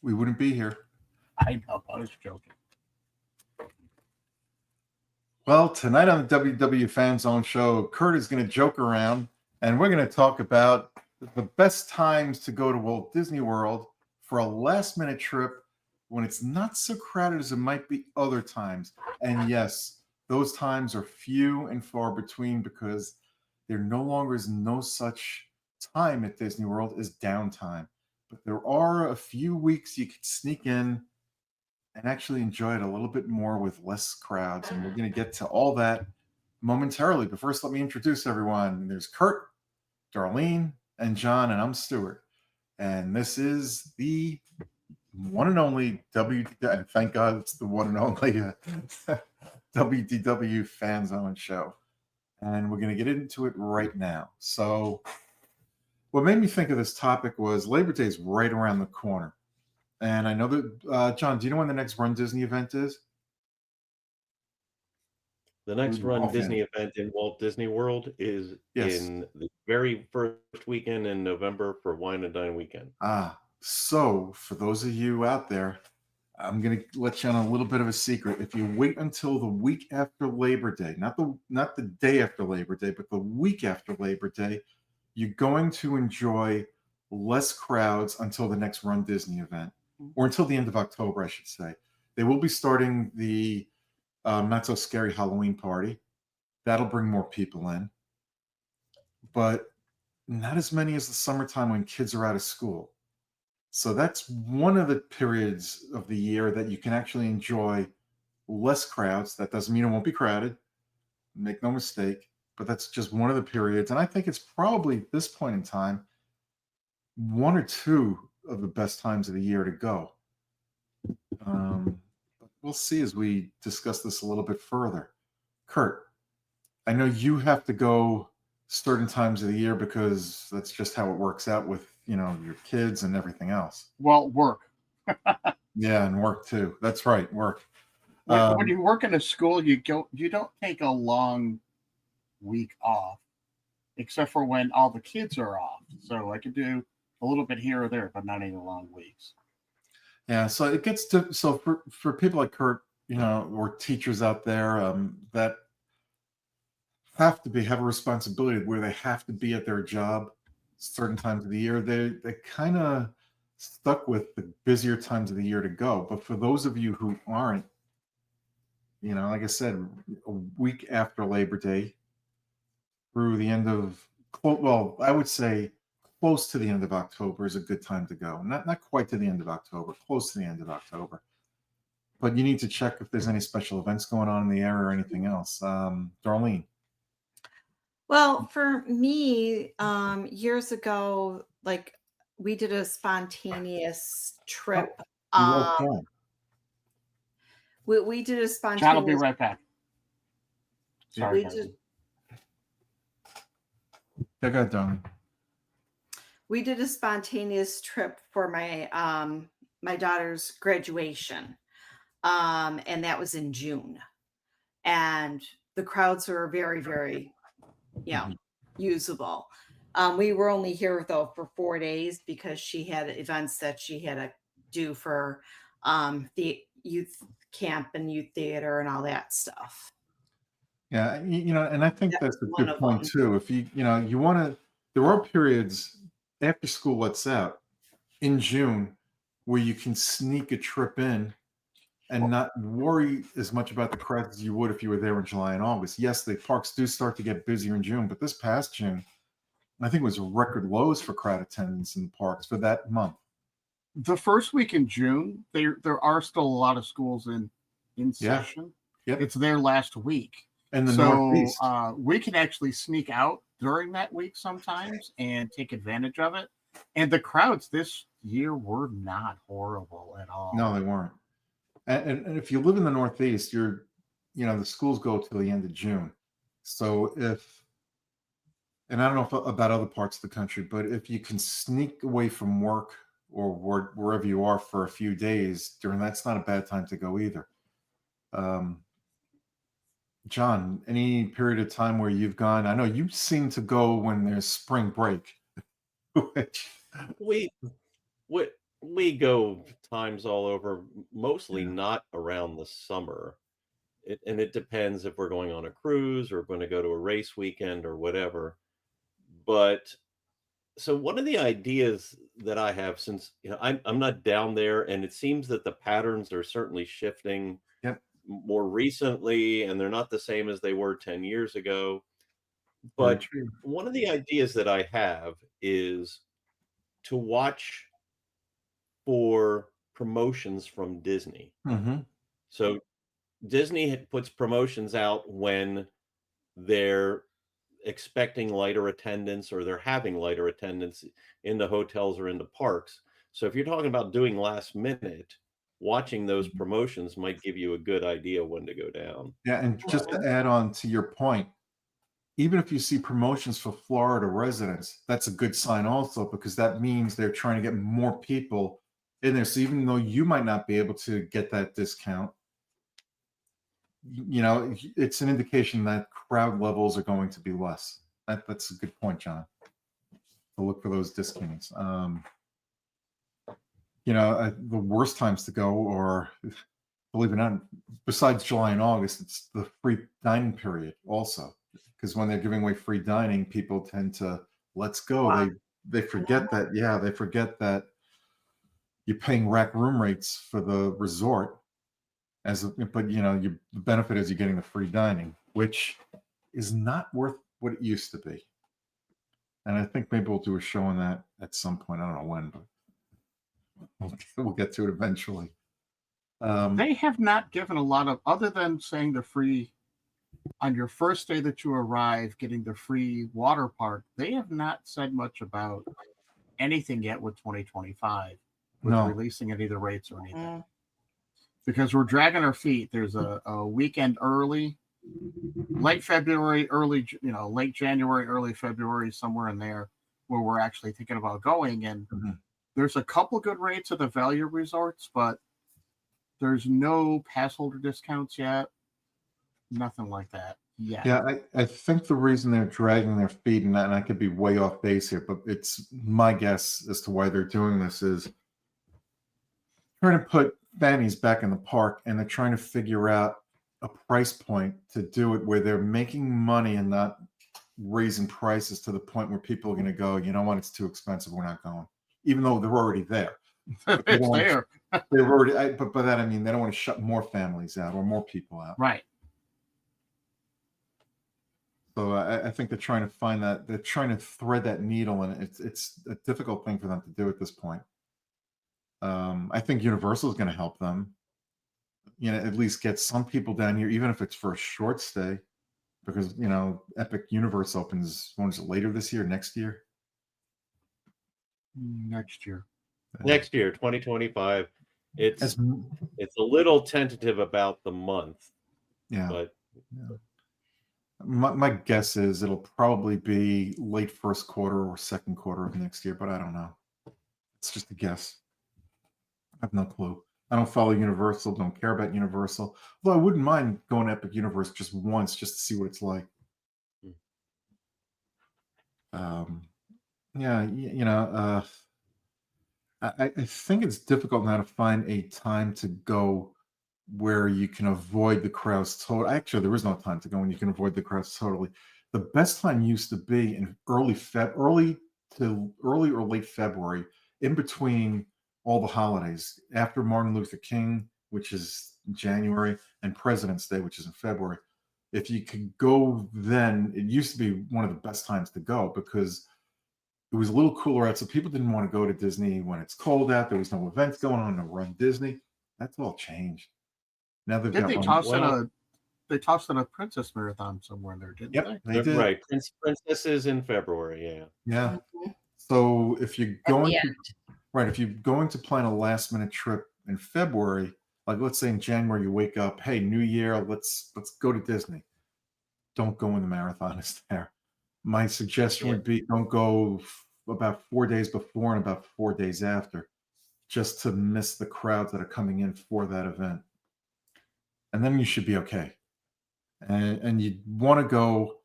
we wouldn't be here. I know, I was joking. Well, tonight on the WDW Fan Zone show, Kurt is going to joke around, and we're going to talk about the best times to go to Walt Disney World for a last-minute trip when it's not so crowded as it might be other times. And yes, those times are few and far between because there no longer is no such time at Disney World as downtime. But there are a few weeks you could sneak in and actually enjoy it a little bit more with less crowds. And we're going to get to all that momentarily. But first, let me introduce everyone. There's Kurt, Darlene, and John, and I'm Stuart. And this is the one and only and thank God it's the one and only WDW Fan Zone show. And we're going to get into it right now. So what made me think of this topic was Labor Day is right around the corner. And I know that, John, do you know when the next Run Disney event is? The next Run Disney event in Walt Disney World is in the very first weekend in November for Wine and Dine weekend. So for those of you out there, I'm going to let you on a little bit of a secret. If you wait until the week after Labor Day, not the day after Labor Day, but the week after Labor Day, you're going to enjoy less crowds until the next Run Disney event, or until the end of October, I should say. They will be starting the Not So Scary Halloween party. That'll bring more people in, but not as many as the summertime when kids are out of school. So that's one of the periods of the year that you can actually enjoy less crowds. That doesn't mean it won't be crowded. Make no mistake, but that's just one of the periods. And I think it's probably at this point in time, one or two of the best times of the year to go. We'll see as we discuss this a little bit further. Kurt, I know you have to go certain times of the year because that's just how it works out with, your kids and everything else. Well, work. Yeah, and work too. That's right, work. When you work in a school, you don't take a long week off, except for when all the kids are off. So I could do a little bit here or there, but not any long weeks. Yeah, so it gets to for people like Kurt, or teachers out there that have a responsibility where they have to be at their job certain times of the year. They kind of stuck with the busier times of the year to go. But for those of you who aren't, like I said, a week after Labor Day through the end of, I would say close to the end of October is a good time to go. Not quite to the end of October, close to the end of October. But you need to check if there's any special events going on in the area or anything else. Darlene. Well, for me, years ago, we did a spontaneous trip. We did a spontaneous. John will be right back. Sorry. Yeah, go ahead, Darlene. We did a spontaneous trip for my my daughter's graduation, and that was in June. And the crowds were very, very, usable. We were only here though for 4 days because she had events that she had to do for the youth camp and youth theater and all that stuff. Yeah, and I think that's a good point too. If you want to, there are periods after school lets out in June where you can sneak a trip in and not worry as much about the crowds as you would if you were there in July and August. Yes, the parks do start to get busier in June, but this past June, I think it was record lows for crowd attendance in the parks for that month. The first week in June, there are still a lot of schools in session. Yep. It's their last week. And the Northeast. We can actually sneak out during that week sometimes and take advantage of it. And the crowds this year were not horrible at all. No, they weren't. And if you live in the Northeast, the schools go till the end of June. So and I don't know about other parts of the country, but if you can sneak away from work or wherever you are for a few days that's not a bad time to go either. John, any period of time where you've gone? I know you seem to go when there's spring break. we go times all over, mostly Yeah. not around the summer. And it depends if we're going on a cruise or going to go to a race weekend or whatever. But so one of the ideas that I have, since I'm not down there, and it seems that the patterns are certainly shifting Yep. more recently, and they're not the same as they were 10 years ago. Very But true. one of the ideas that I have is to watch for promotions from Disney. Mm-hmm. So Disney puts promotions out when they're expecting lighter attendance or they're having lighter attendance in the hotels or in the parks. So if you're talking about doing last minute, watching those promotions might give you a good idea when to go down. Yeah, and just to add on to your point, even if you see promotions for Florida residents, that's a good sign also, because that means they're trying to get more people in there. So even though you might not be able to get that discount, it's an indication that crowd levels are going to be less. That's a good point, John, to look for those discounts. The worst times to go are, believe it or not, besides July and August, it's the free dining period also. Because when they're giving away free dining, people tend to let's go. Wow. They forget that, they forget that you're paying rack room rates for the resort but the benefit is you're getting the free dining, which is not worth what it used to be. And I think maybe we'll do a show on that at some point. I don't know when, but we'll get to it eventually. They have not given a lot of, other than saying the free on your first day that you arrive, getting the free water park. They have not said much about anything yet with 2025 with No. releasing any of the rates or anything. Mm. Because we're dragging our feet. There's a weekend early, late February, late January, early February, somewhere in there, where we're actually thinking about going. And there's a couple good rates at the value resorts, but there's no pass holder discounts yet. Nothing like that yet. Yeah, I think the reason they're dragging their feet, and I could be way off base here, but it's my guess as to why they're doing this is trying to put fannies back in the park, and they're trying to figure out a price point to do it where they're making money and not raising prices to the point where people are going to go, you know what, it's too expensive, we're not going, even though they're already there. It's there. They're already, but by that I mean they don't want to shut more families out or more people out. Right. So I think they're trying to find that, they're trying to thread that needle, and it's a difficult thing for them to do at this point. I think Universal is going to help them, at least get some people down here, even if it's for a short stay, because Epic Universe opens, when is it, later this year, next year? Next year. Next year, 2025. It's As, a little tentative about the month, yeah. but My guess is it'll probably be late first quarter or second quarter of next year, but I don't know. It's just a guess. I have no clue. I don't follow Universal, don't care about Universal. Although I wouldn't mind going to Epic Universe just once, just to see what it's like. Yeah, I think it's difficult now to find a time to go where you can avoid the crowds totally. Actually, there is no time to go when you can avoid the crowds totally. The best time used to be in early or late February, in between all the holidays, after Martin Luther King, which is January, and President's Day, which is in February. If you could go then, it used to be one of the best times to go because it was a little cooler out, so people didn't want to go to Disney when it's cold out. There was no events going on to run Disney. That's all changed. Now they've got they tossed in a Princess Marathon somewhere in there, didn't they? They did. Right. Princesses in February, yeah. Yeah. So if you're going to plan a last minute trip in February, like let's say in January you wake up, hey, New Year, let's go to Disney. Don't go when the marathon is there. My suggestion would be don't go about 4 days before and about 4 days after, just to miss the crowds that are coming in for that event. And then you should be okay. And you want to go,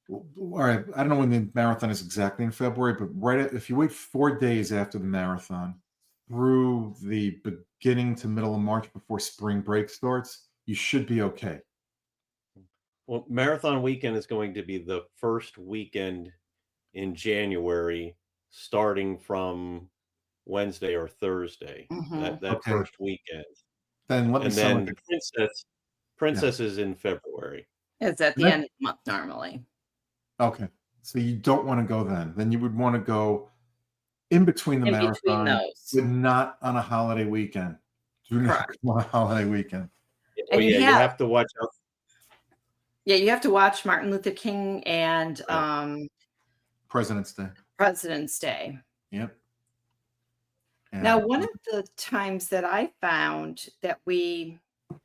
all right, I don't know when the marathon is exactly in February, but if you wait 4 days after the marathon, through the beginning to middle of March before spring break starts, you should be okay. Well, Marathon Weekend is going to be the first weekend in January, starting from Wednesday or Thursday. Mhm. That Okay. first weekend, Then let me and sound then like the a yeah. princess is in February. It's at And the that end of the month normally. okay. So you don't want to go then. Then you would want to go in between the In between marathon, those. but not on a holiday weekend. Do not Correct. go on a holiday weekend. Oh And yeah, you have to watch out. you have to watch Martin Luther King and Right. President's Day. President's Day. Yep. Now, Yeah. one of the times that I found that we,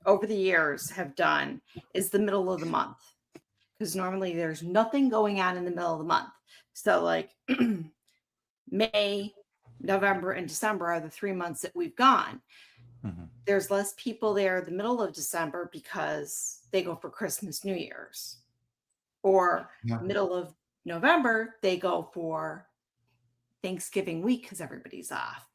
over the years, have done is the middle of the month, because normally there's nothing going on in the middle of the month. So, like May, November, and December are the 3 months that we've gone. Mhm. There's less people there the middle of December because they go for Christmas, New Year's, or Yeah. middle of November, they go for Thanksgiving week because everybody's off.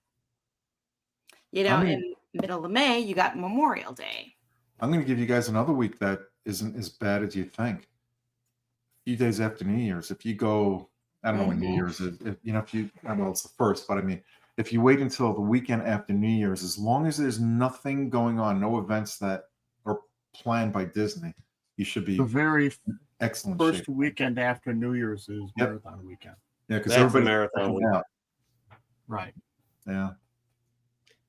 I'm gonna In middle of May, you got Memorial Day. I'm gonna give you guys another week that isn't as bad as you think. A few days after New Year's, if you go, I don't know when New Mhm. Year's is. If, if you, I don't know, it's the first, but I mean, if you wait until the weekend after New Year's, as long as there's nothing going on, no events that are planned by Disney, you should The be very in excellent shape. first weekend after New Year's is Yep. marathon weekend. Yeah, because That's the everybody's marathon checking week, out. Right. Yeah.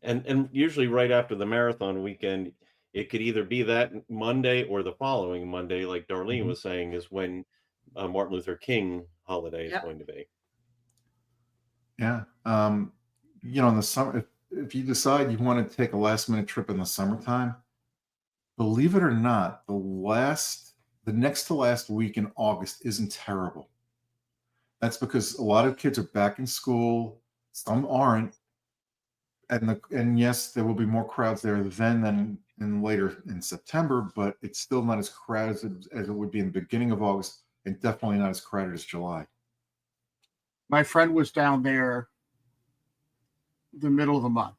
and usually right after the marathon weekend, it could either be that Monday or the following Monday, like Darlene Mhm. was saying, is when Martin Luther King holiday is Yep. going to be. Yeah. In the summer, if you decide you want to take a last minute trip in the summertime, believe it or not, the next to last week in August isn't terrible. That's because a lot of kids are back in school, some aren't, and yes, there will be more crowds there then than in later in September, but it's still not as crowded as it would be in the beginning of August, and definitely not as crowded as July. My friend was down there the middle of the month,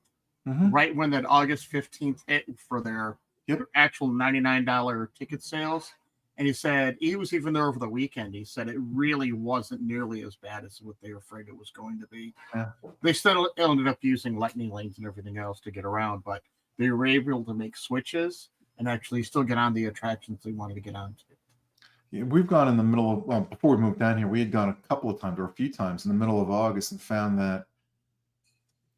Mhm. right when that August 15th hit for their Yep. actual $99 ticket sales. And he said he was even there over the weekend. He said it really wasn't nearly as bad as what they were afraid it was going to be. Yeah. They still ended up using lightning lanes and everything else to get around, but they were able to make switches and actually still get on the attractions they wanted to get onto. Yeah, we've gone in the middle of, well, before we moved down here, we had gone a couple of times or a few times in the middle of August and found that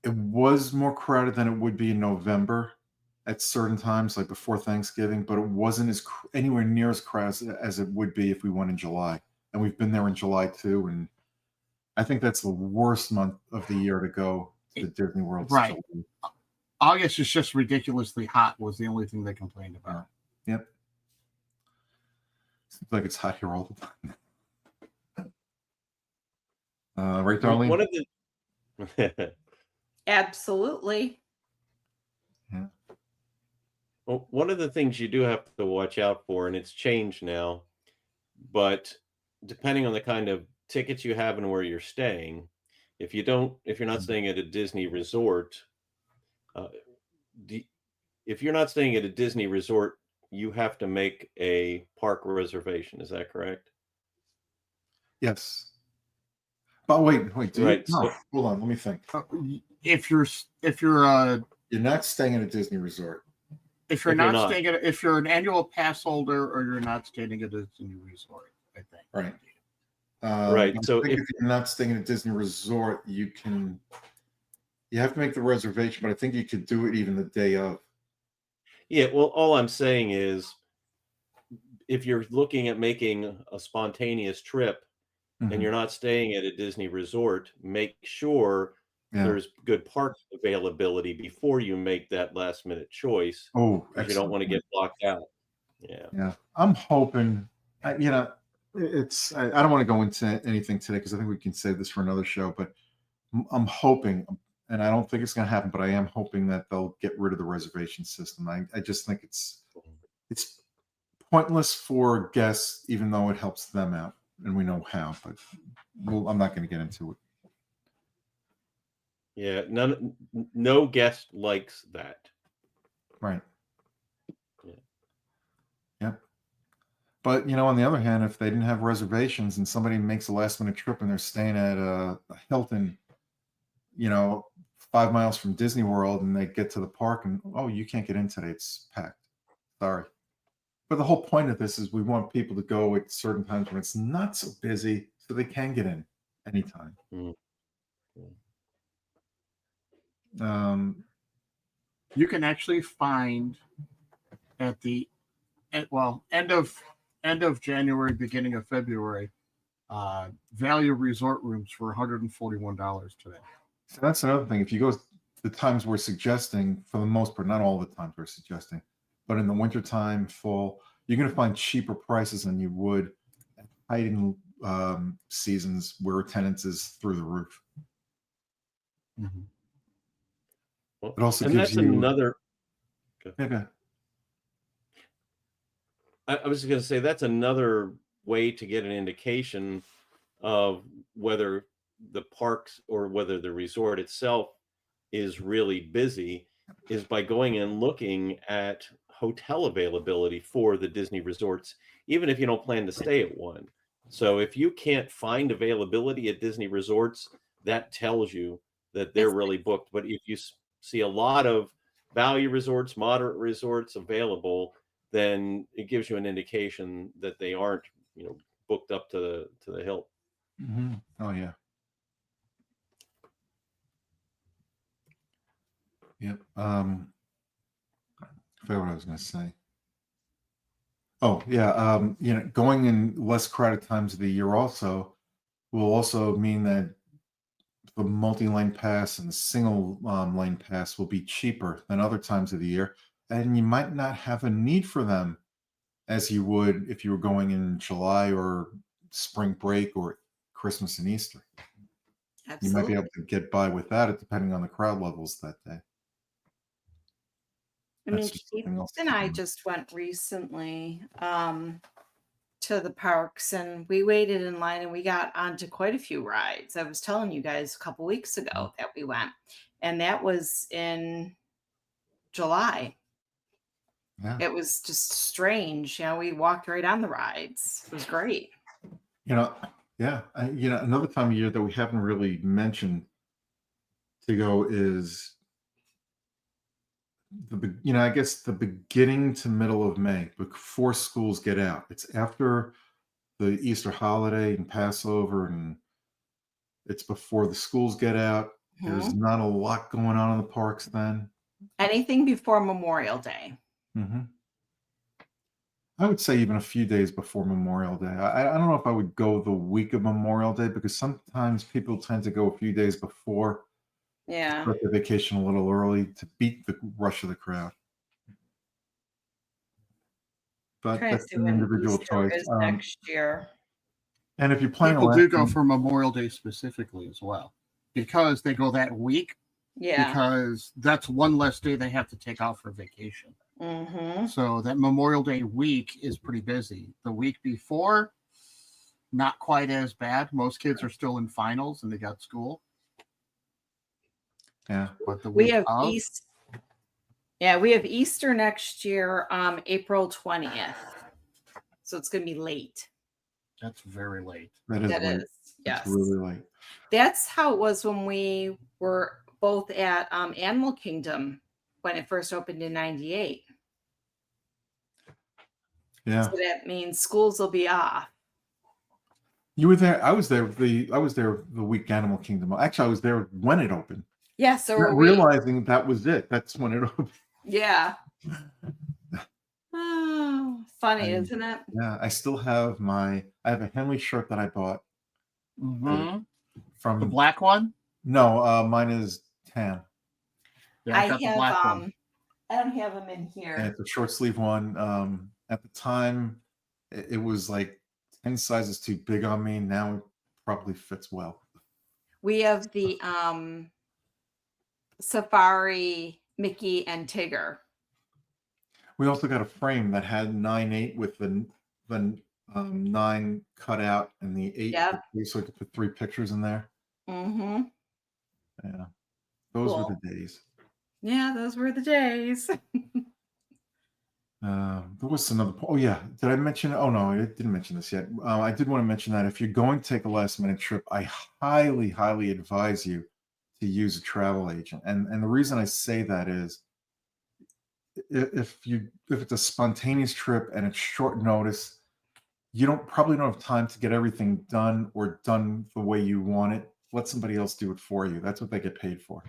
it was more crowded than it would be in November at certain times, like before Thanksgiving, but it wasn't anywhere near as crowded as it would be if we went in July. And we've been there in July too. And I think that's the worst month of the year to go to Disney World. Right. August is just ridiculously hot was the only thing they complained about. Yeah. Yep. Seems like it's hot here all the time. Right, Darlene? One of the Absolutely. Yeah. well, one of the things you do have to watch out for, and it's changed now, but depending on the kind of tickets you have and where you're staying, if you're not staying at a Disney resort, uh, d- if you're not staying at a Disney resort, you have to make a park reservation. Is that correct? Yes. But wait, do you? Right. No, So hold on, let me think. If you're You're not staying at a Disney resort. if you're If you're not not. staying at if you're an annual pass holder or you're not staying at a Disney resort, I think. Right. Right, I so think if if you're not staying at a Disney resort, you have to make the reservation, but I think you could do it even the day of. yeah, well, all I'm saying is if you're looking at making a spontaneous trip and Mhm. you're not staying at a Disney resort, make sure Yeah. there's good park availability before you make that last minute choice Oh, because you don't excellent want to point. get blocked out. Yeah. Yeah. I'm hoping, I don't want to go into anything today because I think we can save this for another show, but I'm hoping, and I don't think it's going to happen, but I am hoping that they'll get rid of the reservation system. I just think it's pointless for guests, even though it helps them out, and we know how. But I'm not going to get into it. Yeah, no guest likes that. Right. Yeah. Yep. But on the other hand, if they didn't have reservations and somebody makes a last minute trip and they're staying at a Hilton, 5 miles from Disney World, and they get to the park and, oh, you can't get in today, it's packed. Sorry. But the whole point of this is we want people to go at certain times when it's not so busy so they can get in anytime. Mm. Um, You can actually find at the end of January, beginning of February, value resort rooms for $141 today. so that's another thing. If you go the times we're suggesting, for the most part, not all the times we're suggesting, but in the wintertime, fall, you're going to find cheaper prices than you would at heightened seasons where attendance is through the roof. Mm-hmm. Well, It also and gives that's you another. Yeah, go ahead. I was going to say that's another way to get an indication of whether the parks or whether the resort itself is really busy is by going and looking at hotel availability for the Disney resorts, even if you don't plan to stay at one. So if you can't find availability at Disney resorts, that tells you that they're really booked. But if you see a lot of value resorts, moderate resorts available, then it gives you an indication that they aren't, booked up to the hilt. Mm-hmm. Oh yeah. Yep. I forgot what I was going to say. Oh yeah. Going in less crowded times of the year also will also mean that the multi-lane pass and the single lane pass will be cheaper than other times of the year, and you might not have a need for them as you would if you were going in July or spring break or Christmas and Easter. You might be Absolutely. able to get by without it depending on the crowd levels that day. I mean, That's just Keith something else to and keep I in mind. just went recently to the parks, and we waited in line and we got onto quite a few rides. I was telling you guys a couple weeks ago that we went, and that was in July. Yeah. It was just strange. We walked right on the rides. It was great. Yeah. Another time of year that we haven't really mentioned to go is I guess the beginning to middle of May before schools get out. It's after the Easter holiday and Passover, and it's before the schools get out. There's Mhm. not a lot going on in the parks then. Anything before Memorial Day. Mm-hmm. I would say even a few days before Memorial Day. I don't know if I would go the week of Memorial Day because sometimes people tend to go a few days before to Yeah. start their vacation a little early to beat the rush of the crowd. But Trying to that's see an when individual Easter choice. is next year. And if you're planning People on do go for Memorial Day specifically as well because they go that week. Yeah. Because that's one less day they have to take off for vacation. Mm-hmm. So that Memorial Day week is pretty busy. The week before, not quite as bad. Most kids are still in finals and they got school. Yeah. But the We week have of, we have Easter next year, April 20th. So it's going to be late. that's very late. That is That late. is, It's yes. really late. That's how it was when we were both at Animal Kingdom when it first opened in 98. Yeah. So that means schools will be off. You were there. I was there the week Animal Kingdom. Actually, I was there when it opened. Yeah, so Not were we. realizing that was it. That's when it opened. Yeah. Oh, funny, isn't it? Yeah, I still have I have a Henley shirt that I bought Mm-hmm. from The black one? No, mine is tan. Yeah, I got the black one. I don't have them in here. And it's a short sleeve one. At the time, it was like 10 sizes too big on me. Now it probably fits well. We have the Safari Mickey and Tigger. We also got a frame that had 9/8 with the 9 cut out and the 8 Yep. so I could put 3 pictures in there. Mm-hmm. Yeah. Those were Cool. the days. Yeah, those were the days. There was another. Oh yeah, did I mention? Oh no, I didn't mention this yet. I did want to mention that if you're going to take a last minute trip, I highly, highly advise you to use a travel agent. And the reason I say that is if it's a spontaneous trip and it's short notice, you probably don't have time to get everything done or done the way you want it. Let somebody else do it for you. That's what they get paid for.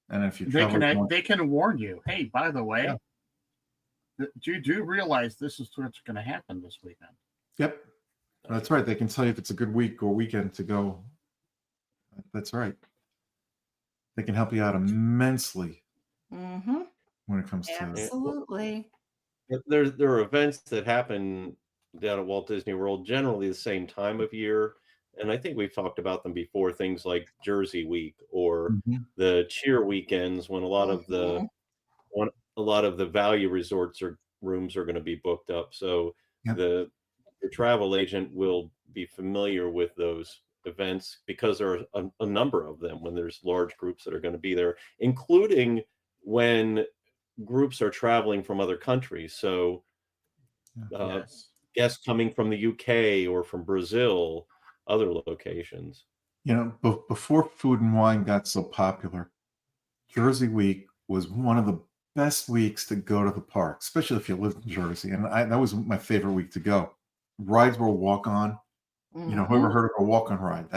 And if you travel, They can warn you. Hey, by the way, yeah, you do realize this is what's going to happen this weekend. yep, that's right. They can tell you if it's a good week or weekend to go. That's right. They can help you out immensely Mm-hmm. when it comes to. Yeah, well, Absolutely. there are events that happen down at Walt Disney World generally the same time of year, and I think we've talked about them before. Things like Jersey Week or Mhm. the cheer weekends when Mhm. a lot of the value resorts or rooms are going to be booked up. So Yep. the travel agent will be familiar with those events because there are a number of them when there's large groups that are going to be there, including when groups are traveling from other countries. So Yeah. uh, Yes. guests coming from the UK or from Brazil, other locations. Before Food and Wine got so popular, Jersey Week was one of the best weeks to go to the park, especially if you lived in Jersey. And that was my favorite week to go. Rides were walk on. Whoever Mhm. heard of a walk on ride?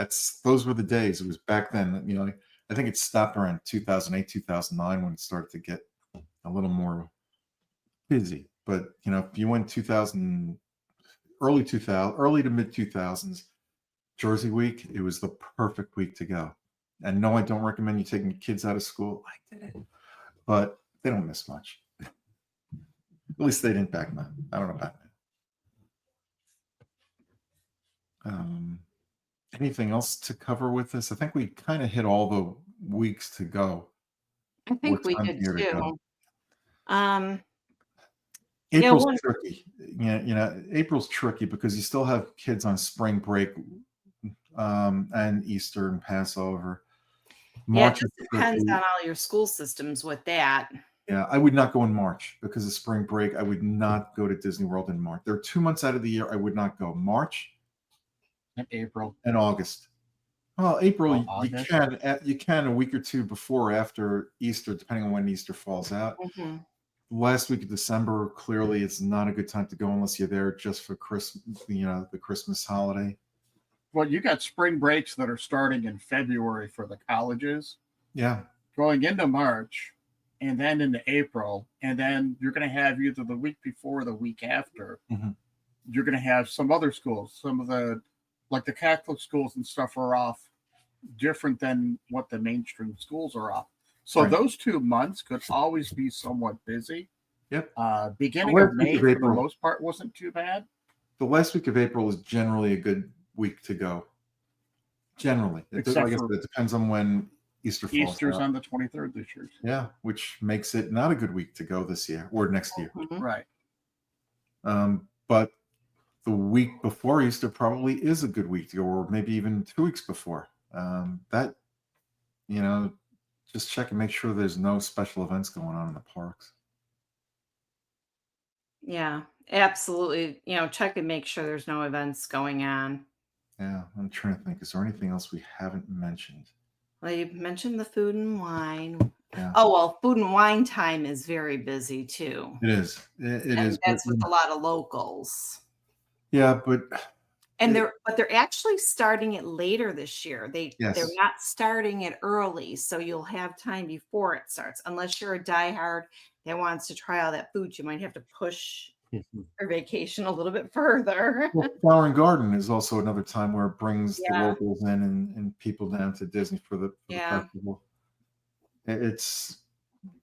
Those were the days. It was back then. I think it stopped around 2008, 2009 when it started to get a little more busy. But if you went 2000, early to mid 2000s, Jersey Week, it was the perfect week to go. And no, I don't recommend you taking your kids out of school. I did it, but they don't miss much. At least they didn't back then. I don't know about that. Anything else to cover with this? I think we kind of hit all the weeks to go. I Or think we time of did year to go. too. Um, yeah, April's one tricky. April's tricky because you still have kids on spring break, and Easter and Passover. yeah, it March is just depends tricky. on all your school systems with that. Yeah, I would not go in March because of spring break. I would not go to Disney World in March. There are 2 months out of the year I would not go: March In April. and August. Well, April Oh, you August. can a week or two before or after Easter, depending on when Easter falls out. Mhm. Last week of December, clearly it's not a good time to go unless you're there just for Christmas, the Christmas holiday. Well, you got spring breaks that are starting in February for the colleges, Yeah. going into March, and then into April, and then you're going to have either the week before or the week after. Mhm. You're going to have some other schools, some of the like the Catholic schools and stuff are off different than what the mainstream schools are off. So Right. those 2 months could always be somewhat busy. Yep. Beginning The of last week May, of for the April. most part, wasn't too bad. The last week of April is generally a good week to go. Generally, like I Except said, for it depends on when Easter falls Easter's out. on the 23rd this year. Yeah, which makes it not a good week to go this year or next year. Mhm. Right. But the week before Easter probably is a good week to go, or maybe even 2 weeks before. That just check and make sure there's no special events going on in the parks. Yeah, absolutely. Check and make sure there's no events going on. Yeah, I'm trying to think. Is there anything else we haven't mentioned? Well, you mentioned the food and wine. Yeah, Oh, well, food and wine time is very busy too. it is. It And is. But that's with a lot of locals. yeah, but And it, they're actually starting it later this year. They're yes. not starting it early, so you'll have time before it starts. Unless you're a diehard that wants to try all that food, you might have to push your vacation a little bit further. Well, Flower and Garden is also another time where it brings the Yeah, locals in and people down to Disney for the yeah. festival. It's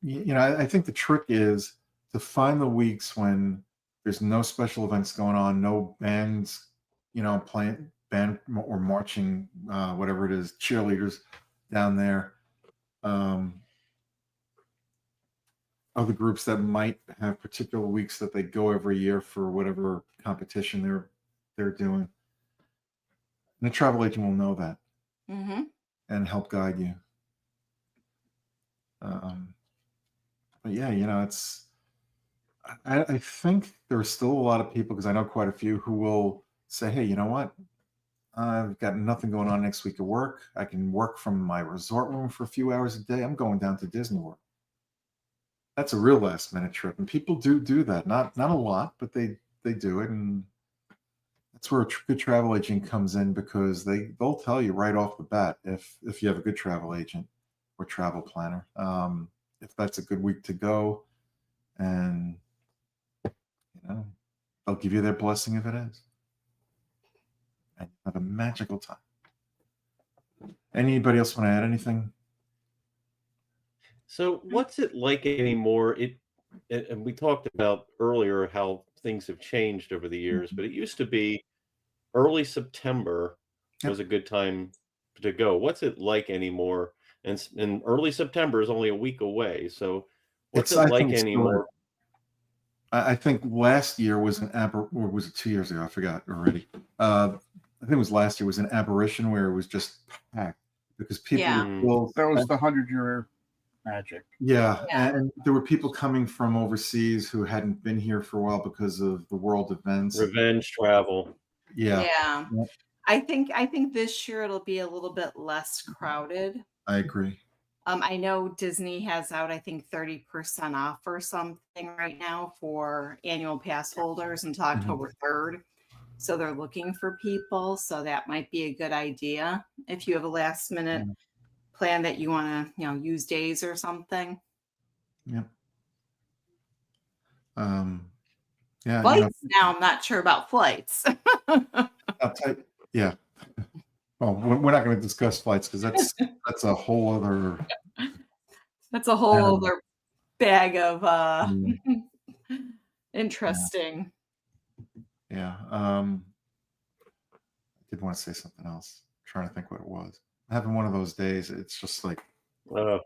I think the trick is to find the weeks when there's no special events going on, no bands, playing band or marching, whatever it is, cheerleaders down there. Other groups that might have particular weeks that they go every year for whatever competition they're doing. And the travel agent will know that Mhm. and help guide you. But yeah, it's. I think there are still a lot of people, because I know quite a few, who will say, "Hey, you know what? I've got nothing going on next week at work. I can work from my resort room for a few hours a day. I'm going down to Disney World." That's a real last minute trip, and people do that. Not a lot, but they do it, and that's where a good travel agent comes in, because they'll tell you right off the bat, if you have a good travel agent or travel planner, if that's a good week to go, and you know they'll give you their blessing if it is, and have a magical time. Anybody else want to add anything? So what's it like anymore? And we talked about earlier how things have changed over the years, Mhm. but it used to be early September Yep. was a good time to go. What's it like anymore? And early September is only a week away. So what's It's it I like think it's still anymore? I think last year was an or was it 2 years ago? I forgot already. I think it was last year was an aberration where it was just packed, because people were Yeah. Mm, still. That was the 100-year magic. Yeah, Yeah. and there were people coming from overseas who hadn't been here for a while because of the world events. revenge travel. Yeah, Yeah. yeah, I think this year it'll be a little bit less crowded. I agree. I know Disney has out, I think, 30% off or something right now for annual pass holders until Mhm. October 3rd. So they're looking for people. So that might be a good idea if you have a last minute Yeah, plan that you want to, use days or something. yeah. Um, yeah, Flights now, I'm not sure about flights. I'll tell you, yeah. Well, we're not going to discuss flights, because that's a whole other That's a whole animal. other bag of Mm, yeah, interesting. yeah. I did want to say something else. I'm trying to think what it was. I'm having one of those days. It's just like, Uh,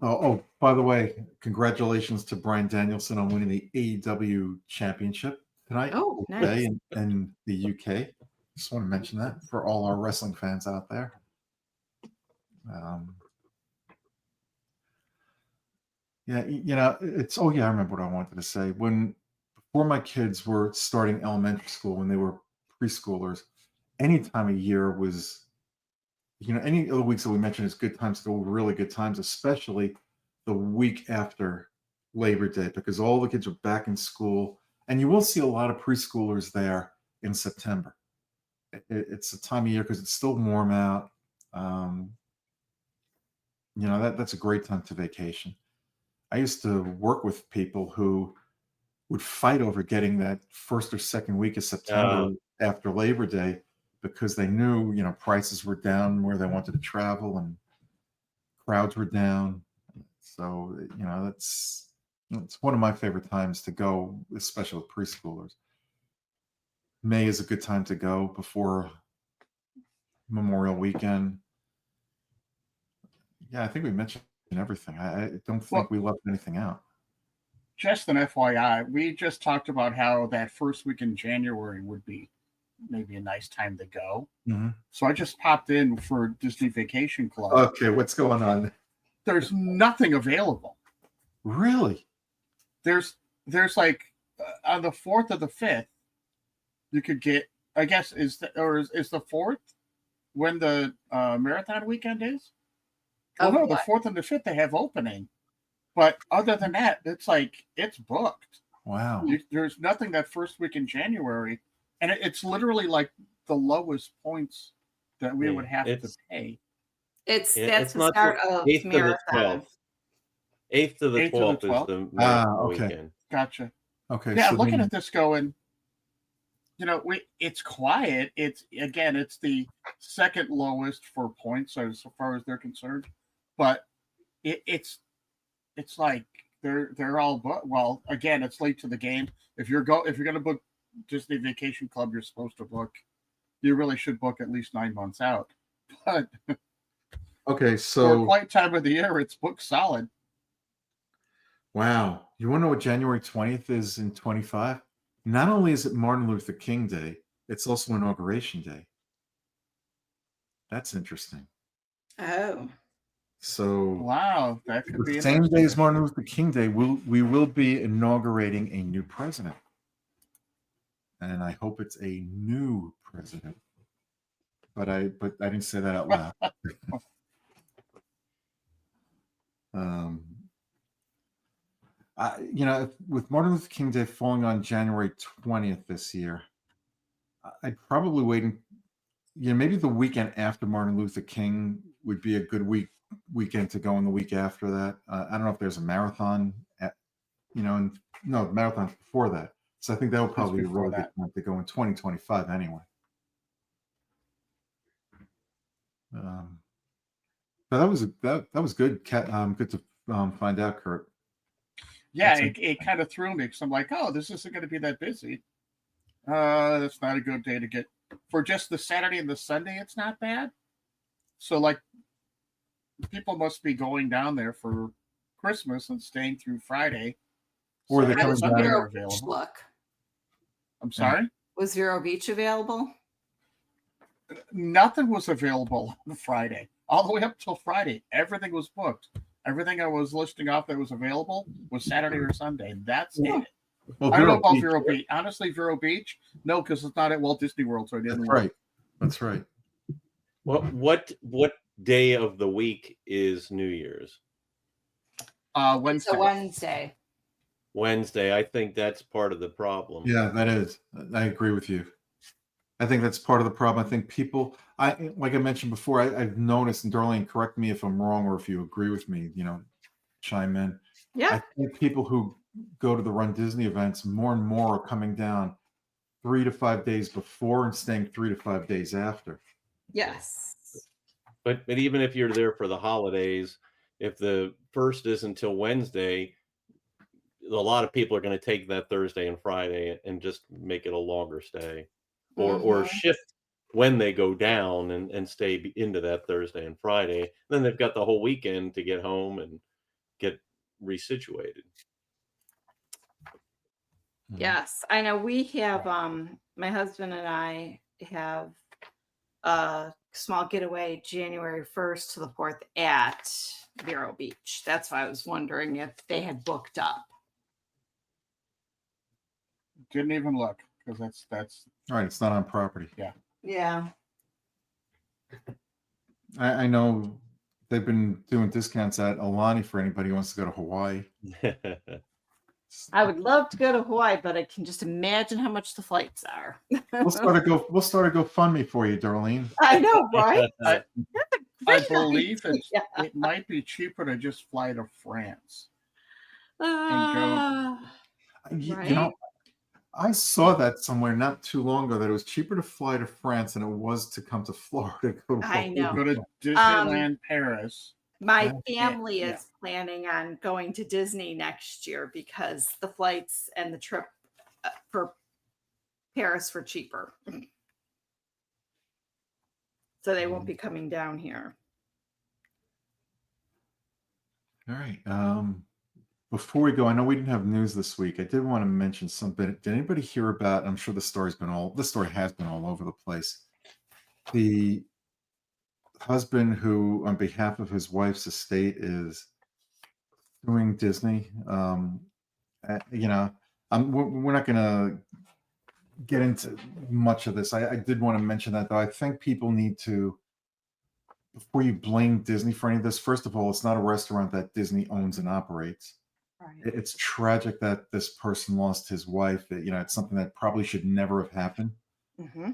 oh, by the way, congratulations to Brian Danielson on winning the AEW championship tonight, Oh, today nice. in the UK. Just want to mention that for all our wrestling fans out there. Um, yeah, it's, oh yeah, I remember what I wanted to say. Before my kids were starting elementary school, when they were preschoolers, any time of year was, any of the weeks that we mentioned is good times to go, really good times, especially the week after Labor Day, because all the kids are back in school, and you will see a lot of preschoolers there in September. It's a time of year because it's still warm out. Um, that's a great time to vacation. I used to work with people who would fight over getting that first or second week of September uh, after Labor Day, because they knew, prices were down where they wanted to travel, and crowds were down. So, it's one of my favorite times to go, especially with preschoolers. May is a good time to go before Memorial Weekend. Yeah, I think we mentioned everything. I don't think Well, we left anything out. just an FYI, we just talked about how that first week in January would be maybe a nice time to go. Mhm. So I just popped in for Disney Vacation Club. Okay, what's going on? There's nothing available. Really? There's like on the 4th or the 5th, you could get. I guess is the 4th when the marathon weekend is. Well, Of no, the what? 4th and the 5th they have opening, but other than that, it's booked. Wow. There's nothing that first week in January, and it's literally like the lowest points that we yeah, would have to pay. That's it's the not till start of 8th to the marathon. 12th. 8th to the 8th to the 12th is 12th. the marathon Okay. weekend. Gotcha. Okay. Yeah, So I'm looking then, at this going, it's quiet. It's the second lowest for points as far as they're concerned, but it's like they're all booked. Well, again, it's late to the game. If you're going to book Disney Vacation Club, you're supposed to book. You really should book at least 9 months out. But okay, for a so quiet time of the year, it's booked solid. wow. You want to know what January 20th is in 25? Not only is it Martin Luther King Day, it's also Inauguration Day. That's interesting. Oh, So Wow, that could be the same day as interesting. Martin Luther King Day, we will be inaugurating a new president. And I hope it's a new president. But I didn't say that out loud. With Martin Luther King Day falling on January 20th this year, I'd probably wait. Maybe the weekend after Martin Luther King would be a good weekend to go in the week after that. I don't know if there's a marathon no, the marathon's before that. So I think that would probably be a before really good time to go in 2025 anyway. But that was good. Good to find out, Kurt. Yeah, it kind of threw me because I'm like, oh, this isn't going to be that busy. That's not a good day to get for just the Saturday and the Sunday. It's not bad. So like, people must be going down there for Christmas and staying through Friday. Or they're coming Sunday down. are available. Look, I'm sorry. was Vero Beach available? Nothing was available on Friday. All the way up till Friday, everything was booked. Everything I was listing off that was available was Saturday or Sunday. That's it. Well, I don't know about Vero Beach. Honestly, Vero Beach, no, because it's not at Walt Disney World, so I didn't. That's right. Well, what day of the week is New Year's? Wednesday. It's a Wednesday. Wednesday. I think that's part of the problem. Yeah, that is. I agree with you. I think that's part of the problem. I think people, like I mentioned before, I've noticed, and Darlene, correct me if I'm wrong or if you agree with me, chime in. Yeah. I think people who go to the Run Disney events more and more are coming down 3 to 5 days before and staying 3 to 5 days after. Yes. But even if you're there for the holidays, if the first is until Wednesday, a lot of people are going to take that Thursday and Friday and just make it a longer stay, or shift when they go down and stay into that Thursday and Friday. Then they've got the whole weekend to get home and get resituated. Yes, I know. We have my husband and I have a small getaway January 1st to the 4th at Vero Beach. That's why I was wondering if they had booked up. Didn't even look because that's All right. It's not on property. Yeah. I know they've been doing discounts at Alani for anybody who wants to go to Hawaii. I would love to go to Hawaii, but I can just imagine how much the flights are. We'll start a GoFundMe for you, Darlene. I know, right? I believe it might be cheaper to just fly to France. Right? I saw that somewhere not too long ago that it was cheaper to fly to France than it was to come to Florida. I know. Go to Disneyland Paris. My family is planning on going to Disney next year because the flights and the trip for Paris were cheaper. So they won't be coming down here. All right. Before we go, I know we didn't have news this week. I did want to mention something. Did anybody hear about? I'm sure the story has been all over the place. The husband who, on behalf of his wife's estate, is suing Disney. We're not going to get into much of this. I did want to mention that, though. I think people need to, before you blame Disney for any of this, first of all, it's not a restaurant that Disney owns and operates. Right. It's tragic that this person lost his wife. It's something that probably should never have happened. Mm-hmm.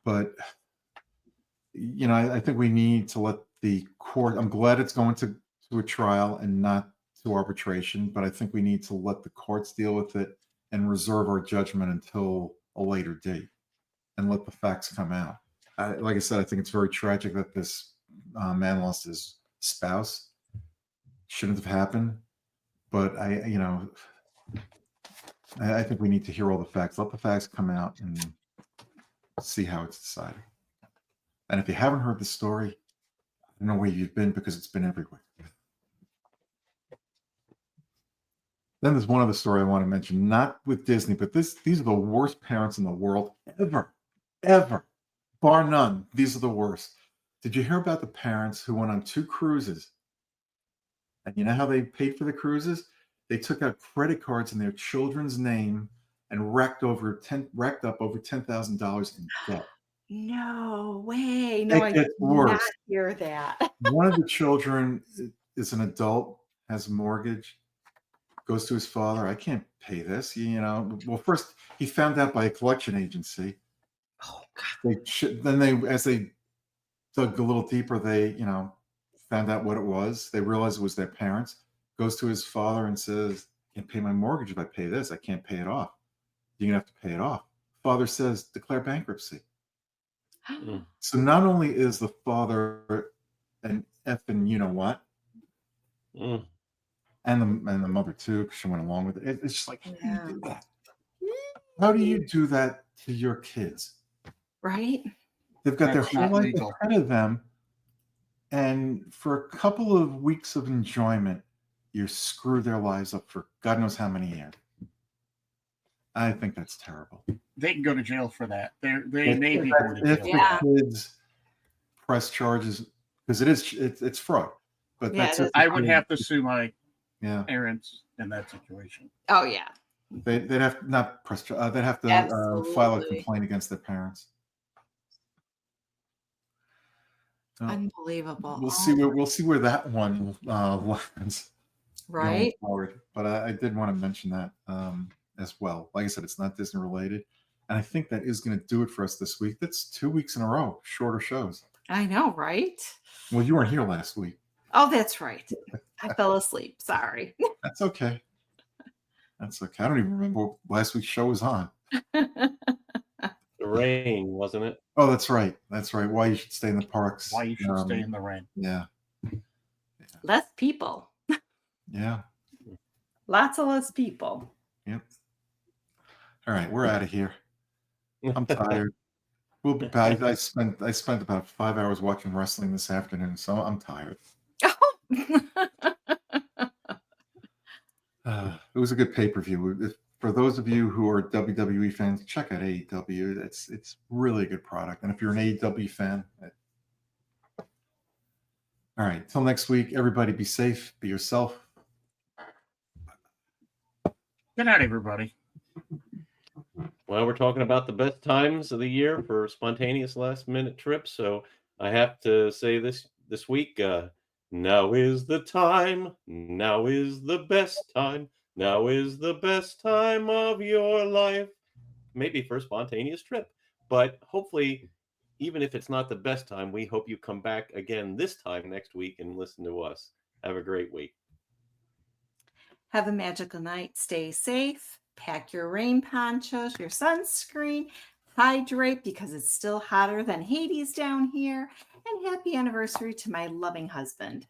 But I think we need to let the court. I'm glad it's going to a trial and not to arbitration, but I think we need to let the courts deal with it and reserve our judgment until a later date and let the facts come out. Like I said, I think it's very tragic that this man lost his spouse. Shouldn't have happened. But I think we need to hear all the facts. Let the facts come out and see how it's decided. And if you haven't heard the story, I don't know where you've been because it's been everywhere. Then there's one other story I want to mention, not with Disney, but these are the worst parents in the world ever, bar none. These are the worst. Did you hear about the parents who went on 2 cruises? And you know how they paid for the cruises? They took out credit cards in their children's name and racked up over $10,000 in debt. No way. No, It I gets did not worse. hear that. One of the children is an adult, has a mortgage, goes to his father. I can't pay this. Well, first he found out by a collection agency. Oh God. As they dug a little deeper, they, found out what it was. They realized it was their parents. Goes to his father and says, "I can't pay my mortgage if I pay this. I can't pay it off. You're gonna have to pay it off." Father says, "Declare bankruptcy." Mm. So not only is the father an effing you know what, Mm. and the mother too, because she went along with it. It's just like, how do you Yeah. do that? How do you do that to your kids? Right? They've got their That's whole not life legal. ahead of them, and for a couple of weeks of enjoyment, you screw their lives up for God knows how many years. I think that's terrible. They can go to jail for that. They If, may be going to if jail. Yeah. the kids press charges, because it's fraud, but Yeah, that's it if is. the I would kid- have to sue my yeah. parents in that situation. Oh yeah. They'd have to not press. They'd have to file a Absolutely. complaint against their parents. So Unbelievable. we'll see where that one lands going Right? forward. But I did want to mention that as well. Like I said, it's not Disney related, and I think that is going to do it for us this week. That's 2 weeks in a row, shorter shows. I know, right? Well, you weren't here last week. Oh, that's right. I fell asleep. Sorry. That's okay. That's okay. I don't even remember what last week's show was on. The rain, wasn't it? Oh, that's right. That's right. Why you should stay in the parks. Why you should stay in the rain. Yeah. Less people. Yeah. Lots of less people. Yep. All right, we're out of here. I'm tired. We'll be back. I spent about 5 hours watching wrestling this afternoon, so I'm tired. It was a good pay-per-view. For those of you who are WWE fans, check out AEW. It's really a good product. And if you're an AEW fan, all right. Till next week, everybody be safe, be yourself. Good night, everybody. Well, we're talking about the best times of the year for spontaneous last-minute trips. So I have to say this week, now is the time. Now is the best time. Now is the best time of your life. Maybe for a spontaneous trip. But hopefully, even if it's not the best time, we hope you come back again this time next week and listen to us. Have a great week. Have a magical night. Stay safe. Pack your rain ponchos, your sunscreen. Hydrate because it's still hotter than Hades down here. And happy anniversary to my loving husband.